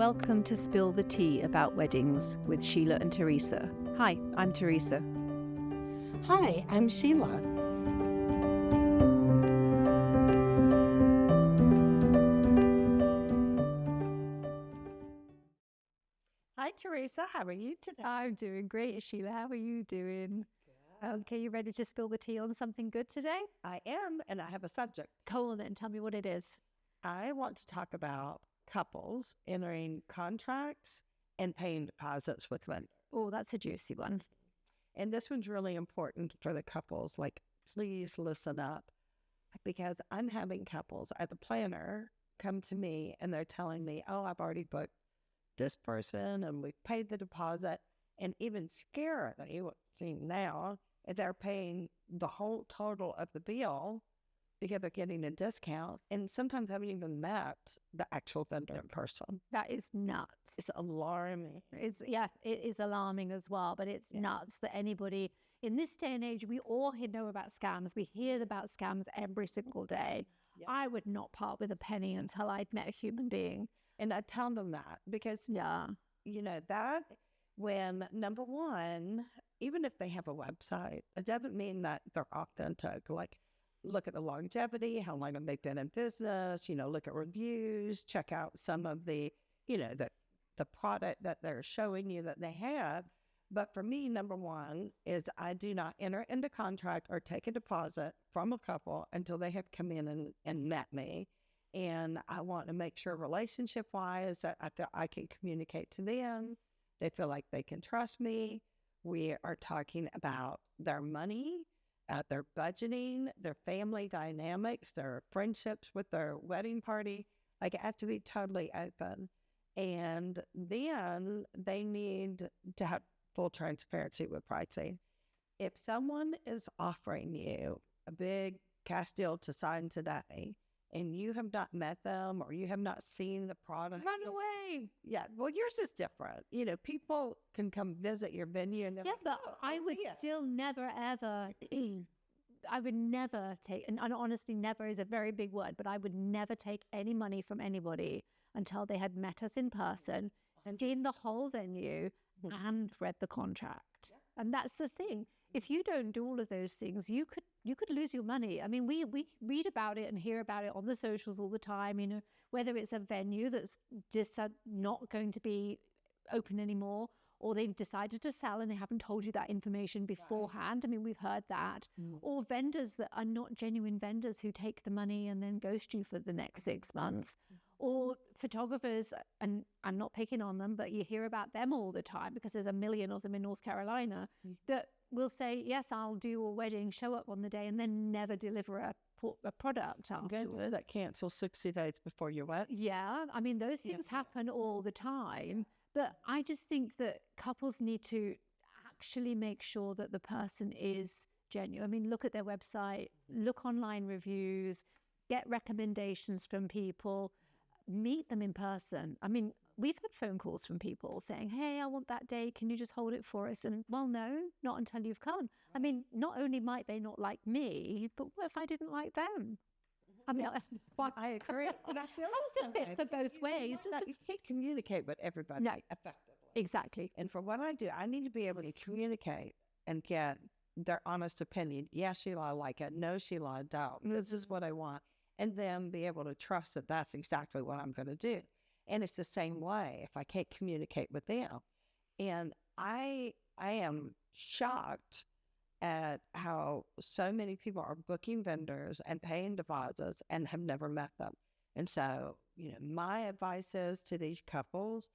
Welcome to Spill the Tea about weddings with Sheila and Teresa. Hi, I'm Teresa. Hi, I'm Sheila. Hi, Teresa. How are you today? I'm doing great, Sheila. How are you doing? Okay, you ready to spill the tea on something good today? I am, and I have a subject. Go on then, tell me what it is. I want to talk about couples entering contracts and paying deposits with vendors. Oh, that's a juicy one. And this one's really important for the couples. Like, please listen up, because I'm having couples at the planner come to me and they're telling me, oh, I've already booked this person and we've paid the deposit. And even scarily, what's seen now, they're paying the whole total of the bill because they're getting a discount. And sometimes haven't even met the actual vendor in person. That is nuts. It's alarming. It is alarming as well, but it's nuts that anybody in this day and age, we all know about scams. We hear about scams every single day. Yeah. I would not part with a penny until I'd met a human being. And I tell them that because, you know, that when, number one, even if they have a website, it doesn't mean that they're authentic. Like, look at the longevity, how long have they been in business, you know, look at reviews, check out some of the, you know, the product that they're showing you that they have. But for me, number one is I do not enter into contract or take a deposit from a couple until they have come in and met me. And I want to make sure relationship-wise that I feel I can communicate to them. They feel like they can trust me. We are talking about their money, their budgeting, their family dynamics, their friendships with their wedding party. Like, it has to be totally open. And then they need to have full transparency with pricing. If someone is offering you a big cash deal to sign today, and you have not met them or you have not seen the product, Run away. Yeah, well, yours is different. You know, people can come visit your venue and they're like, but oh, I would still never, ever, I would never take, and honestly, never is a very big word, but I would never take any money from anybody until they had met us in person, seen the whole venue, and read the contract. And that's the thing. If you don't do all of those things, you could lose your money. I mean, we read about it and hear about it on the socials all the time, you know, whether it's a venue that's just not going to be open anymore, or they've decided to sell and they haven't told you that information beforehand. I mean, we've heard that. Or vendors that are not genuine vendors who take the money and then ghost you for the next 6 months. Or photographers, and I'm not picking on them, but you hear about them all the time because there's a million of them in North Carolina that will say, yes, I'll do a wedding, show up on the day, and then never deliver a product afterwards. That cancel 60 days before your wedding. Yeah, I mean, those things happen all the time. But I just think that couples need to actually make sure that the person is genuine. I mean, look at their website, look online reviews, get recommendations from people, meet them in person. I mean, we've had phone calls from people saying, hey, I want that day. Can you just hold it for us? And well, no, not until you've come. I mean, not only might they not like me, but what if I didn't like them? I mean, I agree. And I feel has to fit for both ways. You can't communicate with everybody effectively. Exactly. And for what I do, I need to be able to communicate and get their honest opinion. Yes, Sheila, I like it. No, Sheila, I don't. This is what I want. And then be able to trust that that's exactly what I'm going to do. And it's the same way if I can't communicate with them. And I am shocked at how so many people are booking vendors and paying deposits and have never met them. And so, you know, my advice is to these couples,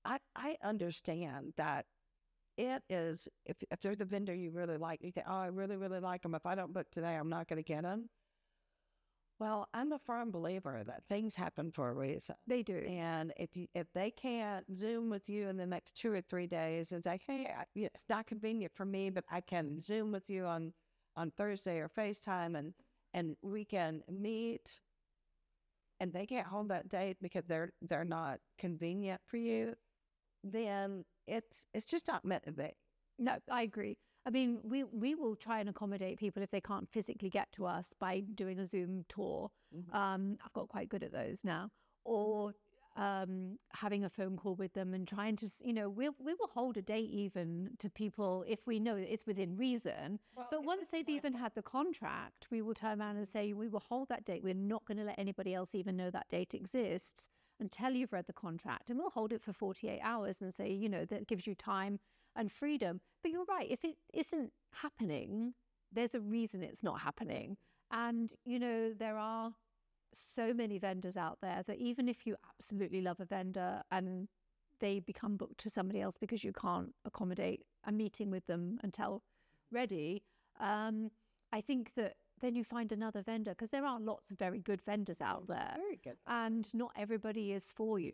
I understand that it is, if they're the vendor you really like, you think, oh, I really, really like them. If I don't book today, I'm not going to get them. Well, I'm a firm believer that things happen for a reason. They do. And if they can't Zoom with you in the next 2 or 3 days and say, hey, it's not convenient for me, but I can Zoom with you on Thursday or FaceTime and we can meet, and they can't hold that date because they're not convenient for you, then it's just not meant to be. No, I agree. I mean, we will try and accommodate people if they can't physically get to us by doing a Zoom tour. I've got quite good at those now. Or having a phone call with them and trying to, we will hold a date even to people if we know it's within reason. But once they've even had the contract, we will turn around and say, we will hold that date. We're not going to let anybody else even know that date exists until you've read the contract. And we'll hold it for 48 hours and say, that gives you time and freedom. But you're right. If it isn't happening, there's a reason it's not happening. And, there are so many vendors out there that even if you absolutely love a vendor and they become booked to somebody else because you can't accommodate a meeting with them until ready, I think that then you find another vendor, because there are lots of very good vendors out there. Very good. And not everybody is for you.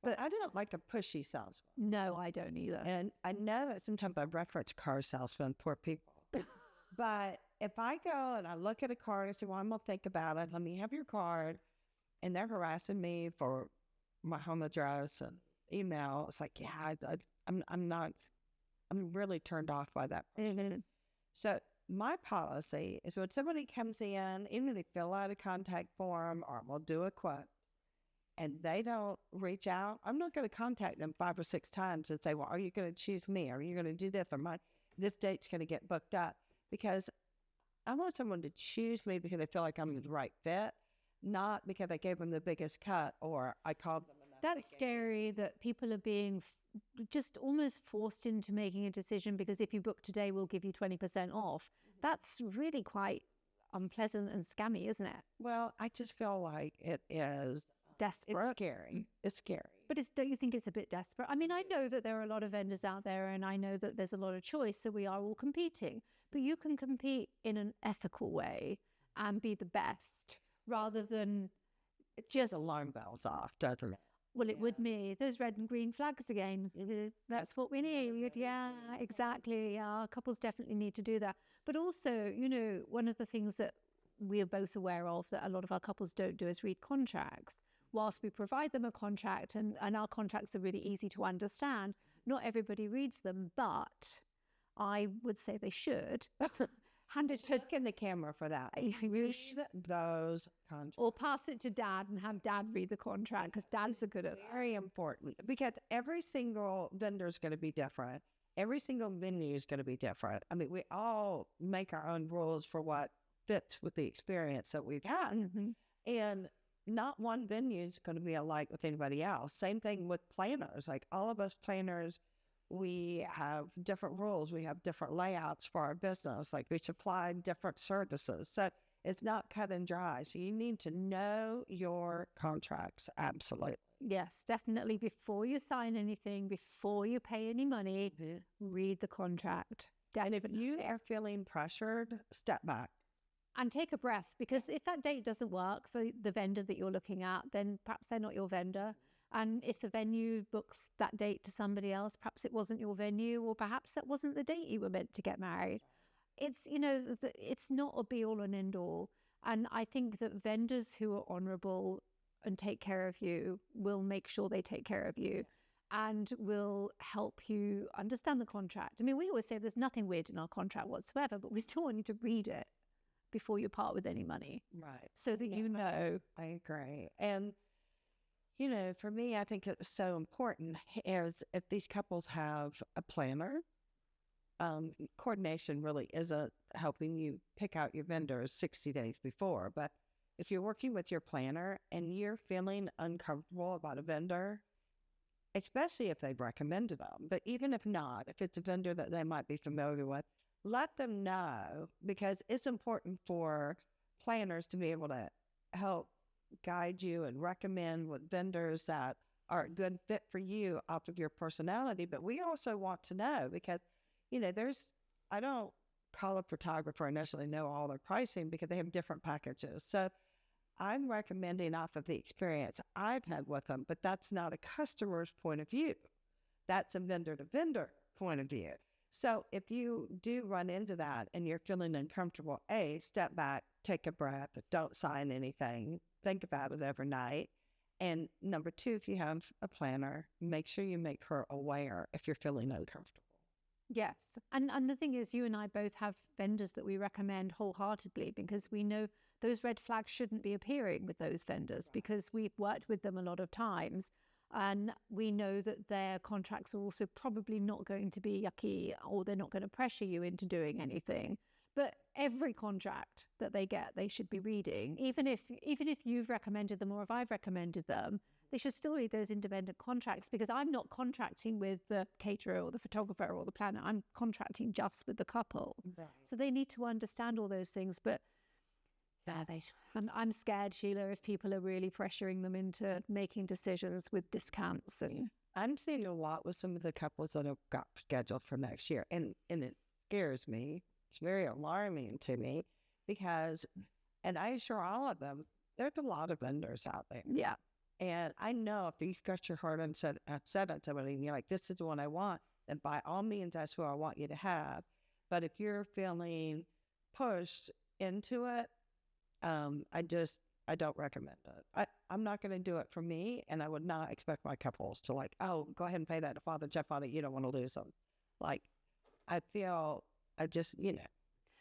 But I don't like a pushy salesman. No, I don't either. And I know that sometimes I reference car salesmen, poor people. But if I go and I look at a card and say, well, I'm going to think about it. Let me have your card. And they're harassing me for my home address and email. It's like, yeah, I'm really turned off by that. Mm-hmm. So my policy is when somebody comes in, even if they fill out a contact form or we'll do a quote, and they don't reach out, I'm not going to contact them 5 or 6 times and say, well, are you going to choose me? Are you going to do this? Or this date's going to get booked up. Because I want someone to choose me because they feel like I'm the right fit, not because I gave them the biggest cut or I called them. That's scary that people are being just almost forced into making a decision because if you book today, we'll give you 20% off. That's really quite unpleasant and scammy, isn't it? Well, I just feel like it is desperate. It's scary. It's scary. But don't you think it's a bit desperate? I mean, I know that there are a lot of vendors out there and I know that there's a lot of choice, so we are all competing. But you can compete in an ethical way and be the best rather than just alarm bells off, doesn't it? Well, it would me. Those red and green flags again. Mm-hmm. That's what we need. Yeah, exactly. Yeah, couples definitely need to do that. But also, one of the things that we are both aware of that a lot of our couples don't do is read contracts. Whilst we provide them a contract and our contracts are really easy to understand, not everybody reads them, but I would say they should. Look in the camera for that. Read those contracts. Or pass it to Dad and have Dad read the contract because Dad's a good at that. Very important because every single vendor is going to be different. Every single venue is going to be different. I mean, we all make our own rules for what fits with the experience that we've had. Mm-hmm. And not one venue is going to be alike with anybody else. Same thing with planners. Like all of us planners, we have different rules. We have different layouts for our business. Like we supply different services. So it's not cut and dry. So you need to know your contracts. Absolutely. Yes, definitely. Before you sign anything, before you pay any money, read the contract. Definitely. And if you are feeling pressured, step back. And take a breath, because if that date doesn't work for the vendor that you're looking at, then perhaps they're not your vendor. And if the venue books that date to somebody else, perhaps it wasn't your venue, or perhaps that wasn't the date you were meant to get married. It's, it's not a be all and end all. And I think that vendors who are honorable and take care of you will make sure they take care of you and will help you understand the contract. I mean, we always say there's nothing weird in our contract whatsoever, but we still want you to read it before you part with any money. Right. So that you know. I agree. And, for me, I think it's so important is if these couples have a planner, coordination really isn't helping you pick out your vendors 60 days before. But if you're working with your planner and you're feeling uncomfortable about a vendor, especially if they've recommended them, but even if not, if it's a vendor that they might be familiar with, let them know, because it's important for planners to be able to help guide you and recommend with vendors that are a good fit for you off of your personality. But we also want to know because, I don't call a photographer and necessarily know all their pricing because they have different packages. So I'm recommending off of the experience I've had with them, but that's not a customer's point of view. That's a vendor to vendor point of view. So if you do run into that and you're feeling uncomfortable, step back, take a breath, don't sign anything, think about it overnight. And number 2, if you have a planner, make sure you make her aware if you're feeling uncomfortable. Yes. And the thing is, you and I both have vendors that we recommend wholeheartedly because we know those red flags shouldn't be appearing with those vendors because we've worked with them a lot of times. And we know that their contracts are also probably not going to be yucky, or they're not going to pressure you into doing anything. But every contract that they get, they should be reading. Even if you've recommended them or if I've recommended them, they should still read those independent contracts, because I'm not contracting with the caterer or the photographer or the planner. I'm contracting just with the couple. Right. So they need to understand all those things. But yeah, I'm scared, Sheila, if people are really pressuring them into making decisions with discounts. And I'm seeing a lot with some of the couples that have got scheduled for next year. And it scares me. It's very alarming to me because, and I assure all of them, there's a lot of vendors out there. yeah. And I know if you've got your heart on set on somebody and you're like, this is the one I want, then by all means, that's who I want you to have. But if you're feeling pushed into it, I don't recommend it. I'm not going to do it for me. And I would not expect my couples to like, oh, go ahead and pay that to Father Jeff on it. You don't want to lose them. Like, I feel,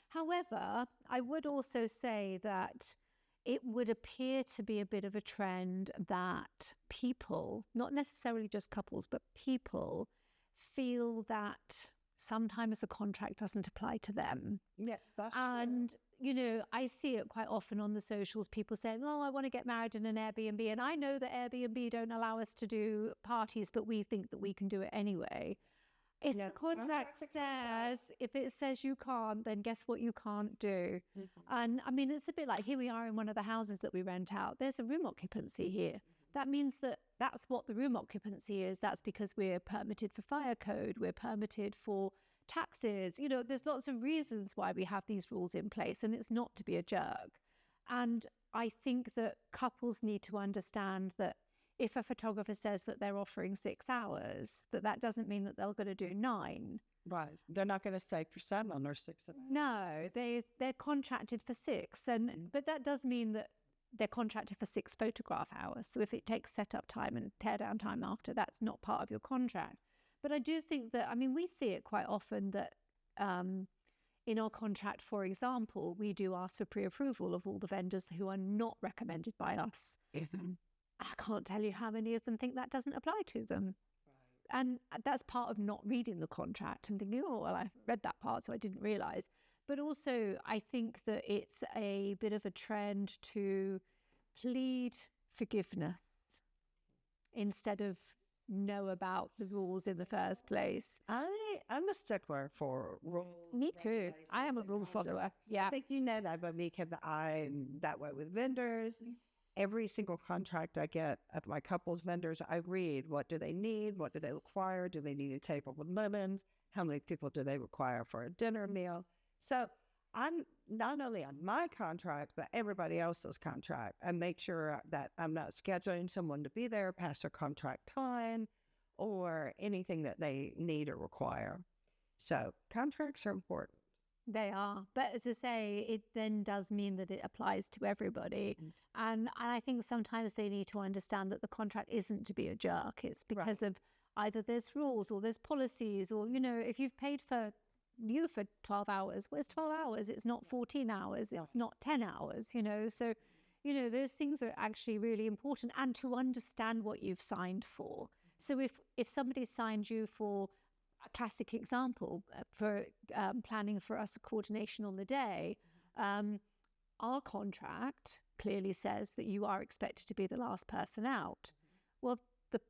However, I would also say that it would appear to be a bit of a trend that people, not necessarily just couples, but people feel that sometimes the contract doesn't apply to them. Yes, that's And, true. you know, I see it quite often on the socials, people saying, oh, I want to get married in an Airbnb. And I know that Airbnb don't allow us to do parties, but we think that we can do it anyway. If the contract says, if it says you can't, then guess what you can't do? And I mean, it's a bit like here we are in one of the houses that we rent out. There's a room occupancy here. That means that that's what the room occupancy is. That's because we're permitted for fire code. We're permitted for taxes. You know, there's lots of reasons why we have these rules in place, and it's not to be a jerk. And I think that couples need to understand that if a photographer says that they're offering 6 hours, that doesn't mean that they're going to do 9. Right. They're not going to stay for 7 or 6. No, they're contracted for 6. But that does mean that they're contracted for 6 photograph hours. So if it takes setup time and tear down time after, that's not part of your contract. But I do think that, I mean, we see it quite often that in our contract, for example, we do ask for pre-approval of all the vendors who are not recommended by us. I can't tell you how many of them think that doesn't apply to them. Right. And that's part of not reading the contract and thinking, oh, well, I read that part, so I didn't realize. But also, I think that it's a bit of a trend to plead forgiveness instead of know about the rules in the first place. I'm a stickler for rules. Me too. I am a rule follower. Yeah. I think you know that, but me, because I'm that way with vendors. Every single contract I get of my couples vendors, I read what do they need, what do they require, do they need a table with linens, how many people do they require for a dinner meal. So I'm not only on my contract, but everybody else's contract. I make sure that I'm not scheduling someone to be there past their contract time or anything that they need or require. So contracts are important. They are. But as I say, it then does mean that it applies to everybody. And I think sometimes they need to understand that the contract isn't to be a jerk. It's because of either there's rules or there's policies, or, you know, if you've paid for 12 hours, well, it's 12 hours. It's not 14 hours. It's not 10 hours, you know. So, you know, those things are actually really important, and to understand what you've signed for. So if somebody signed you for a classic example for planning for us coordination on the day, our contract clearly says that you are expected to be the last person out. Well,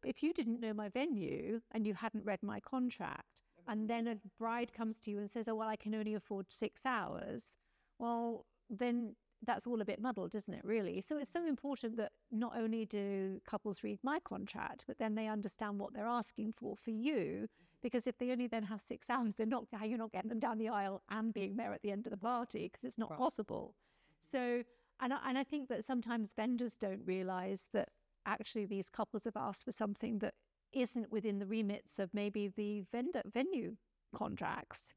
if you didn't know my venue and you hadn't read my contract, and then a bride comes to you and says, oh, well, I can only afford 6 hours, well, then that's all a bit muddled, isn't it, really? So it's so important that not only do couples read my contract, but then they understand what they're asking for you. Because if they only then have 6 hours, you're not getting them down the aisle and being there at the end of the party, because it's not possible. So, and I think that sometimes vendors don't realize that actually these couples have asked for something that isn't within the remits of maybe the venue contracts.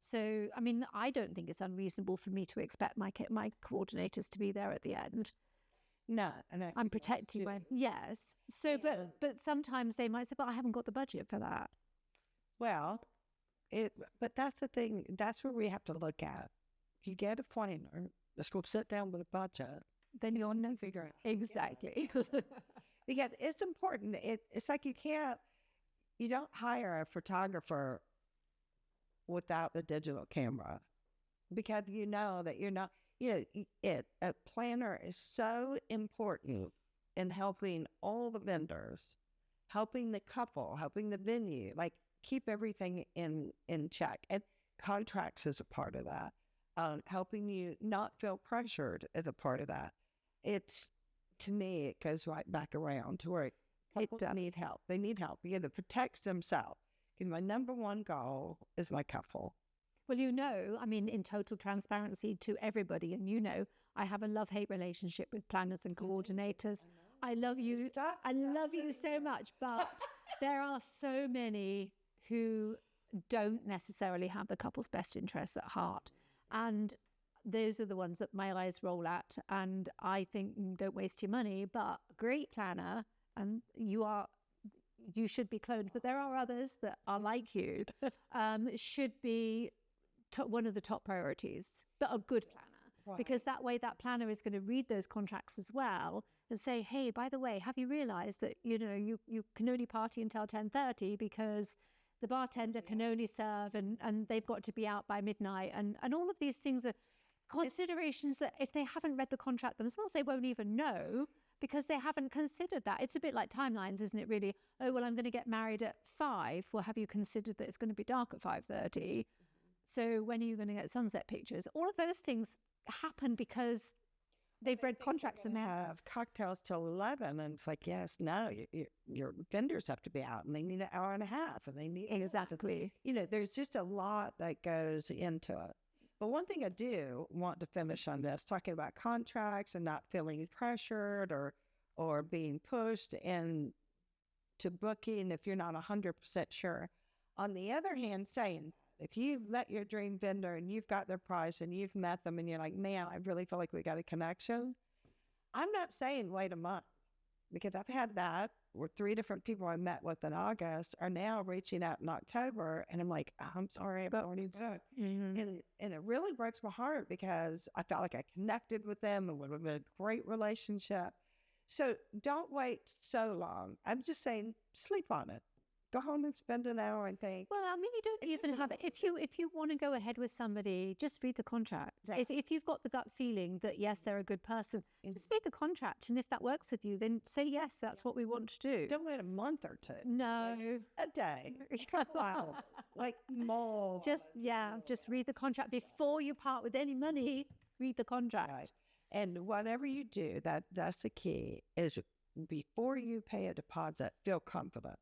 So, I mean, I don't think it's unreasonable for me to expect my coordinators to be there at the end. No, and I'm protecting my, yes. So, but sometimes they might say, but I haven't got the budget for that. Well, But that's the thing. That's where we have to look at. If you get a planner, let's go sit down with a budget. Then you'll know. Figure out. Exactly. Because it's important. It's like you don't hire a photographer without the digital camera, because you know that you're not, a planner is so important in helping all the vendors, helping the couple, helping the venue, like keep everything in check. And contracts is a part of that. Helping you not feel pressured is a part of that. To me, it goes right back around to where couples need help. They need help. They either protect themselves. Because my number one goal is my couple. Well, I mean, in total transparency to everybody, and I have a love-hate relationship with planners and coordinators. I love you. I love you so much, but there are so many who don't necessarily have the couple's best interests at heart. And those are the ones that my eyes roll at. And I think, don't waste your money, but a great planner, and you should be cloned, but there are others that are like you, should be one of the top priorities, but a good planner. Right. Because that way that planner is going to read those contracts as well and say, hey, by the way, have you realized that, you can only party until 10:30 because the bartender can only serve and they've got to be out by midnight. And all of these things are considerations that if they haven't read the contract themselves, they won't even know, because they haven't considered that. It's a bit like timelines, isn't it, really? Oh, well, I'm going to get married at 5. Well, have you considered that it's going to be dark at 5:30? So when are you going to get sunset pictures? All of those things happen because they've read contracts and they have cocktails till 11. And it's like, yes, no, your vendors have to be out and they need an hour and a half and they need... Exactly. There's just a lot that goes into it. But one thing I do want to finish on this, talking about contracts and not feeling pressured or being pushed into booking if you're not 100% sure. On the other hand, saying, if you've met your dream vendor and you've got their price and you've met them and you're like, man, I really feel like we got a connection, I'm not saying wait a month, because I've had that where 3 different people I met with in August are now reaching out in October, and I'm like, I'm sorry, I've already booked. Mm-hmm. And it really breaks my heart because I felt like I connected with them and would have been a great relationship. So don't wait so long. I'm just saying, sleep on it. Go home and spend an hour and think. Well, I mean, you don't even have it. If you want to go ahead with somebody, just read the contract. Right. If you've got the gut feeling that, yes, they're a good person, just read the contract. And if that works with you, then say, yes, that's what we want to do. Don't wait a month or 2. No. Like a day. Wow. Like more. Just read the contract. Before you part with any money, read the contract. Right. And whatever you do, that's the key, is before you pay a deposit, feel confident.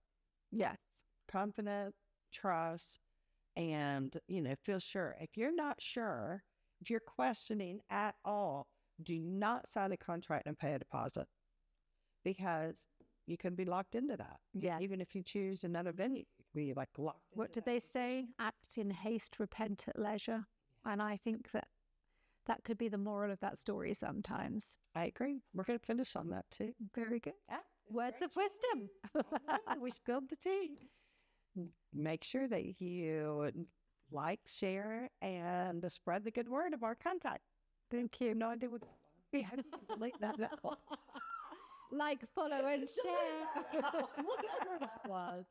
Yes. Confident, trust, and, feel sure. If you're not sure, if you're questioning at all, do not sign a contract and pay a deposit, because you can be locked into that. Yes. Even if you choose another venue, you can be locked. What did they say? Act in haste, repent at leisure. And I think that could be the moral of that story sometimes. I agree. We're going to finish on that too. Very good. Yeah. Words of wisdom. We spilled the tea. Make sure that you like, share, and spread the good word of our contact. Thank you. No idea what delete that now. Like, follow, and share. Whatever it was.